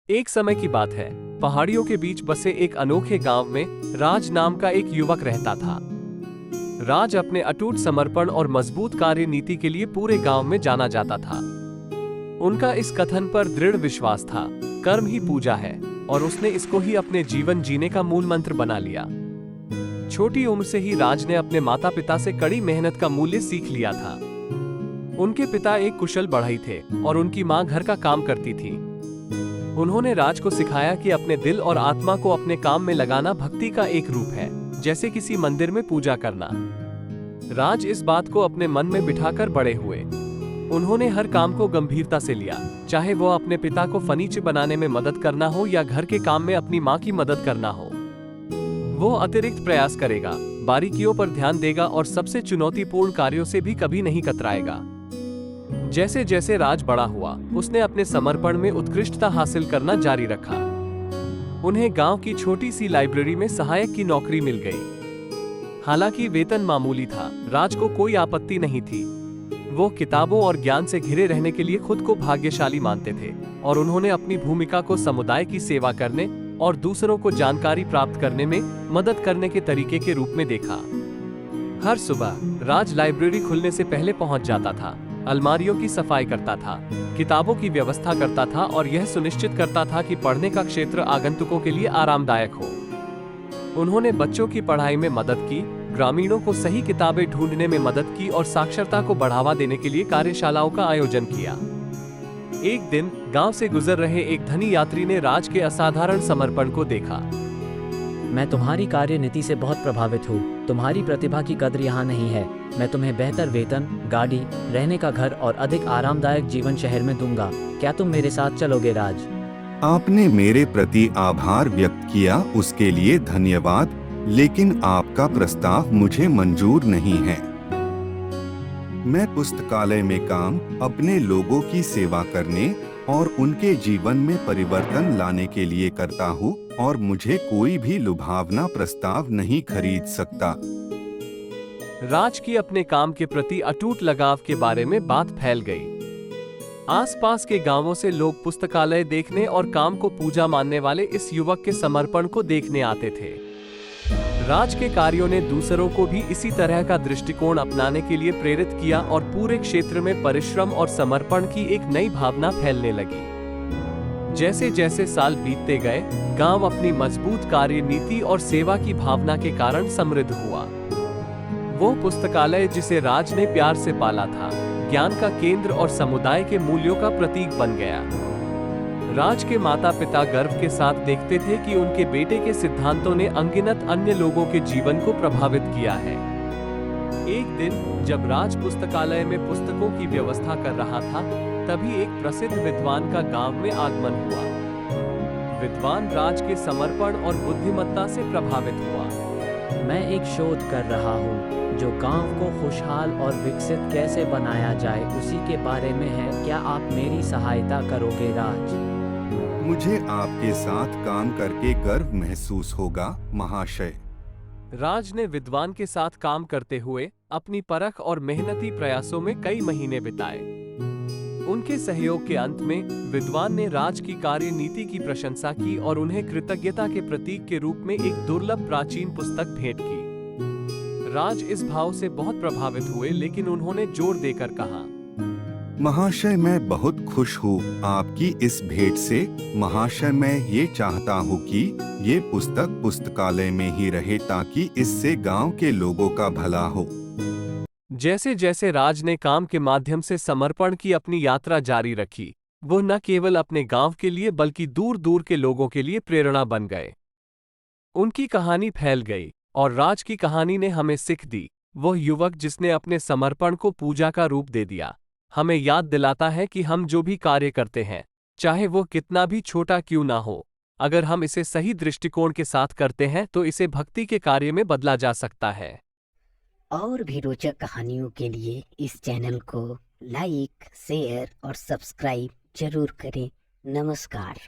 एक समय की बात है, पहाड़ियों के बीच बसे एक अनोखे गांव में राज नाम का एक युवक रहता था। राज अपने अटूट समर्पण और मजबूत कार्य नीति के लिए पूरे गांव में जाना जाता था। उनका इस कथन पर दृढ़ विश्वास था, कर्म ही पूजा है, और उसने इसको ही अपने जीवन जीने का मूल मंत्र बना लिया। छोटी उम्र से ही राज ने अपने माता पिता से कड़ी मेहनत का मूल्य सीख लिया था। उनके पिता एक कुशल बढ़ई थे और उनकी मां घर का काम करती थी। उन्होंने राज को सिखाया कि अपने दिल और आत्मा को अपने काम में लगाना भक्ति का एक रूप है, जैसे किसी मंदिर में पूजा करना। राज इस बात को अपने मन में बिठाकर बड़े हुए। उन्होंने हर काम को गंभीरता से लिया, चाहे वो अपने पिता को फर्नीचर बनाने में मदद करना हो या घर के काम में अपनी मां की मदद करना हो। वो अतिरिक्त प्रयास करेगा, बारीकियों पर ध्यान देगा और सबसे चुनौतीपूर्ण कार्यों से भी कभी नहीं कतराएगा। जैसे जैसे राज बड़ा हुआ, उसने अपने समर्पण में उत्कृष्टता हासिल करना जारी रखा। उन्हें गांव की छोटी सी लाइब्रेरी में सहायक की नौकरी मिल गई। हालांकि वेतन मामूली था, राज को कोई आपत्ति नहीं थी। वो किताबों और ज्ञान से घिरे रहने के लिए खुद को भाग्यशाली मानते थे और उन्होंने अपनी भूमिका को समुदाय की सेवा करने और दूसरों को जानकारी प्राप्त करने में मदद करने के तरीके के रूप में देखा। हर सुबह राज लाइब्रेरी खुलने से पहले पहुंच जाता था, अलमारियों की सफाई करता था, किताबों की व्यवस्था करता था और यह सुनिश्चित करता था कि पढ़ने का क्षेत्र आगंतुकों के लिए आरामदायक हो। उन्होंने बच्चों की पढ़ाई में मदद की, ग्रामीणों को सही किताबें ढूंढने में मदद की और साक्षरता को बढ़ावा देने के लिए कार्यशालाओं का आयोजन किया। एक दिन गांव से गुजर रहे एक धनी यात्री ने राज के असाधारण समर्पण को देखा। मैं तुम्हारी कार्यनीति से बहुत प्रभावित हूँ। तुम्हारी प्रतिभा की कद्र यहाँ नहीं है। मैं तुम्हें बेहतर वेतन, गाड़ी, रहने का घर और अधिक आरामदायक जीवन शहर में दूंगा। क्या तुम मेरे साथ चलोगे राज? आपने मेरे प्रति आभार व्यक्त किया, उसके लिए धन्यवाद, लेकिन आपका प्रस्ताव मुझे मंजूर नहीं है। मैं पुस्तकालय में काम, अपने लोगों की सेवा करने और उनके जीवन में परिवर्तन लाने के लिए करता हूँ और मुझे कोई भी लुभावना प्रस्ताव नहीं खरीद सकता। राज की अपने काम के प्रति अटूट लगाव के बारे में बात फैल गई। आसपास के गांवों से लोग पुस्तकालय देखने और काम को पूजा मानने वाले इस युवक के समर्पण को देखने आते थे। राज के कार्यों ने दूसरों को भी इसी तरह का दृष्टिकोण अपनाने के लिए प्रेरित किया और पूरे क्षेत्र में परिश्रम और समर्पण की एक नई भावना फैलने लगी। जैसे जैसे साल बीतते गए, गांव अपनी मजबूत कार्य नीति और सेवा की भावना के कारण समृद्ध हुआ। वो पुस्तकालय जिसे राज ने प्यार से पाला था, ज्ञान का केंद्र और समुदाय के मूल्यों का प्रतीक बन गया। राज के माता पिता गर्व के साथ देखते थे कि उनके बेटे के सिद्धांतों ने अनगिनत अन्य लोगों के जीवन को प्रभावित किया है। एक दिन जब राज पुस्तकालय में पुस्तकों की व्यवस्था कर रहा था, तभी एक प्रसिद्ध विद्वान का गांव में आगमन हुआ। विद्वान राज के समर्पण और बुद्धिमत्ता से प्रभावित हुआ। मैं एक शोध कर रहा हूँ जो गांव को खुशहाल और विकसित कैसे बनाया जाए उसी के बारे में है। क्या आप मेरी सहायता करोगे राज? मुझे आपके साथ काम करके गर्व महसूस होगा महाशय। राज ने विद्वान के साथ काम करते हुए अपनी परख और मेहनती प्रयासों में कई महीने बिताए। उनके सहयोग के अंत में विद्वान ने राज की कार्य नीति की प्रशंसा की और उन्हें कृतज्ञता के प्रतीक के रूप में एक दुर्लभ प्राचीन पुस्तक भेंट की। राज इस भाव से बहुत प्रभावित हुए, लेकिन उन्होंने जोर देकर कहा, महाशय मैं बहुत खुश हूँ आपकी इस भेंट से। महाशय मैं ये चाहता हूँ कि ये पुस्तक पुस्तकालय में ही रहे ताकि इससे गांव के लोगों का भला हो। जैसे जैसे राज ने काम के माध्यम से समर्पण की अपनी यात्रा जारी रखी, वो न केवल अपने गांव के लिए बल्कि दूर दूर के लोगों के लिए प्रेरणा बन गए। उनकी कहानी फैल गई और राज की कहानी ने हमें सीख दी। वो युवक जिसने अपने समर्पण को पूजा का रूप दे दिया, हमें याद दिलाता है कि हम जो भी कार्य करते हैं, चाहे वो कितना भी छोटा क्यों ना हो, अगर हम इसे सही दृष्टिकोण के साथ करते हैं तो इसे भक्ति के कार्य में बदला जा सकता है। और भी रोचक कहानियों के लिए इस चैनल को लाइक, शेयर और सब्सक्राइब जरूर करें। नमस्कार।